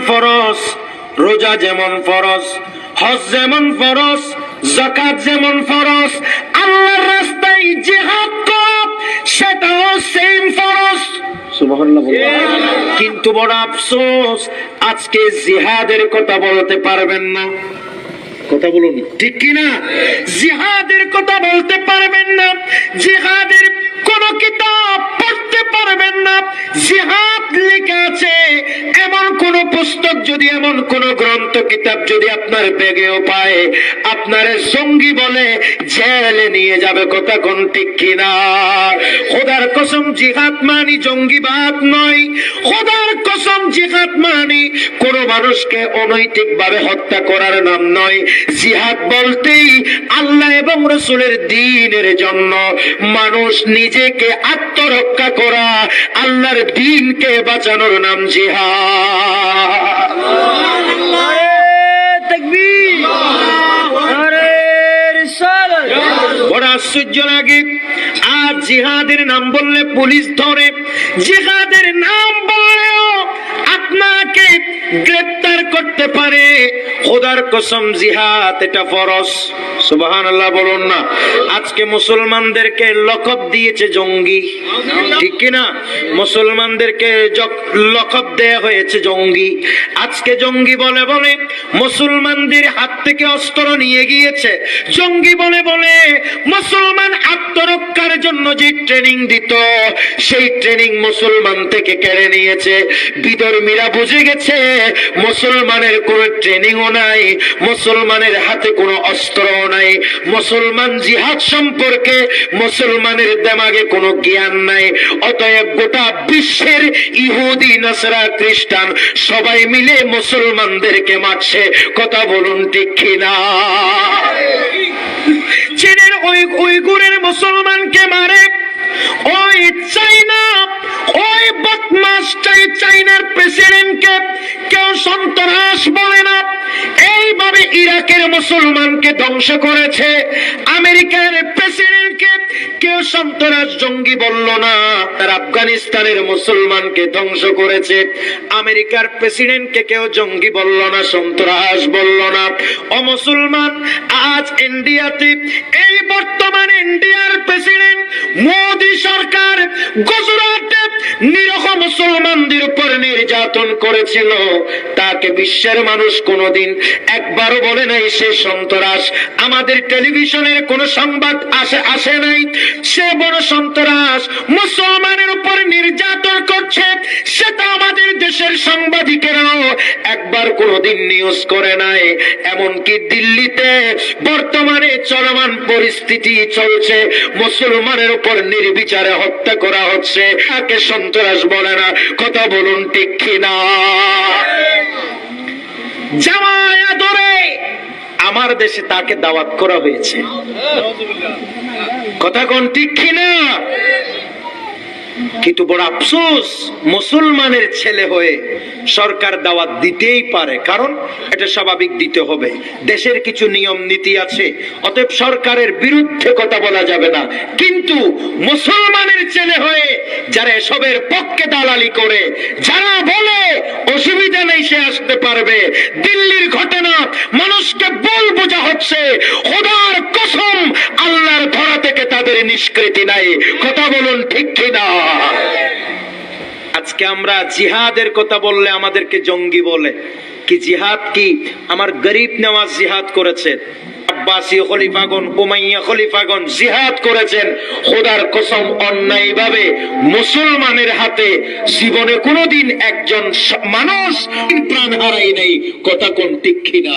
ফরজ, রোজা যেমন ফরজ, হজ যেমন ফরজ, যাকাত যেমন ফরজ, আল্লাহর রাস্তায় জিহাদ করা সেটাও সেম ফরজ। সুবহানাল্লাহ বলুন। কিন্তু বড় আফসোস, আজকে জিহাদের কথা বলতে পারবেন না। কথা বলুন ঠিক কিনা? জিহাদের কথা বলতে পারবেন না, জিহাদের কোন কিতাব পড়তে পারবেন না। জিহাদ লেখা আছে এমন কোন পুস্তক যদি, এমন কোন গ্রন্থ কিতাব যদি আপনার ব্যাগেও পায়, আপনারে জঙ্গি বলে জেলে নিয়ে যাবে। কথা কোন ঠিক কিনা? খোদার কসম, জিহাদ মানি জঙ্গিবাদ নয়। খোদার কসম, জিহাদ মানি কোন মানুষকে অনৈতিক ভাবে হত্যা করার নাম নয়। জিহাদ বলতেই আল্লাহ এবং রাসূলের দ্বীনের জন্য মানুষ নিজেকে আত্মরক্ষা করা, আল্লাহর দ্বীনকে বাঁচানোর নাম জিহাদ। তাকবীর, নারে রিসালাত। বড় আশ্চর্য লাগে, আর জিহাদের নাম বললে পুলিশ ধরে, জিহাদের নাম বললেও আপনাকে গ্রেফতার করতে পারে। খোদার কসম, জিহাদ এটা ফরজ। সুবহানাল্লাহ বলুন না। আজকে মুসলমানদেরকে লকব দিয়েছে জঙ্গি, ঠিক কিনা? মুসলমানদেরকে লকব দেয়া হয়েছে জঙ্গি। আজকে জঙ্গি বলে বলে মুসলমানদের হাত থেকে অস্ত্র নিয়ে গিয়েছে। জঙ্গি বলে বলে মুসলমান আত্মরক্ষার জন্য যে ট্রেনিং দিত, সেই ট্রেনিং মুসলমান থেকে কেড়ে নিয়েছে। বিধর্মীরা বুঝে গেছে মুসলমানের কোন ট্রেনিংও নাই, মুসলমানের হাতে কোনো অস্ত্রও নাই, মুসলমান জিহাদ সম্পর্কে মুসলমানের দিমাগে কোনো জ্ঞান নাই। অতএব গোটা বিশ্বের ইহুদি, নাসারা, খ্রিস্টান সবাই মিলে মুসলমানদেরকে মারছে। কথা বলুন ঠিক কিনা? চীনের উইগুরের মুসলমানকে মারে, ওই চাইনা, ওই বদমাশ চাইনার প্রেসিডেন্টকে কেউ সন্ত্রাস বলে না। এইভাবে ইরাকের মুসলমানকে ধ্বংস করেছে। আমেরিকার প্রেসিডেন্টকে কেউ সন্ত্রাস জঙ্গি বলল না। তার আফগানিস্তানের মুসলমানকে ধ্বংস করেছে। আমেরিকার প্রেসিডেন্টকে কেউ জঙ্গি বলল না, সন্ত্রাস বলল না। ও মুসলমান, আজ ইন্ডিয়াতে, এই বর্তমান ইন্ডিয়ার প্রেসিডেন্ট মোদি সরকার গুজরাটে নিরীহ মুসলমানদের উপর নির্যাতন করেছিল। তাকে বিশ্বের মানুষ কোনোদিন একবারও বলে নাই সে সন্ত্রাস। আমাদের টেলিভিশনের কোন সংবাদ আসে নাই সে বড় সন্ত্রাস। মুসলমানের উপর নির্যাতন করছে, সেটা আমাদের দেশের সাংবাদিকেরাও একবার কোনোদিন নিউজ করে নাই। এমনকি দিল্লিতে বর্তমানে চলমান পরিস্থিতি চলছে, মুসলমানের উপর নির্বিচারে হত্যা করা হচ্ছে, তাকে সন্ত্রাস বলে না। কথা বলুন ঠিক কিনা? জামায়া ধরে আমার দেশে তাকে দাওয়াত করা হয়েছে। কথা কোন ঠিক কিনা? কিন্তু বড় আফসোস, মুসলমানের ছেলে হয়ে সরকার দাওয়াত দিতেই পারে, কারণ এটা স্বাভাবিক দিতে হবে। দেশের কিছু নিয়ম নীতি আছে, অতএব সরকারের বিরুদ্ধে কথা বলা যাবে না। কিন্তু মুসলমানের ছেলে হয়ে যারা এসবের পক্ষে দালালি করে, যারা বলে অসুবিধা নেই সে আসতে পারবে, দিল্লির ঘটনা মানুষকে বল বোঝা হচ্ছে, খোদার কসম আল্লাহর ধরা থেকে তাদের নিষ্কৃতি নাই। কথা বলুন ঠিক কিনা? আজকে আমরা জিহাদের কথা বললে আমাদেরকে জঙ্গি বলে। কি জিহাদ? কি আমার গরিব নওয়াজ জিহাদ করেছেন, আব্বাসী খলিফাগণ, উমাইয়া খলিফাগণ জিহাদ করেছেন। খোদার কসম, অন্যায় ভাবে মুসলমানের হাতে জীবনে কোনোদিন একজন মানুষ প্রাণ হারাই নাই। কথা কোন ঠিক কিনা?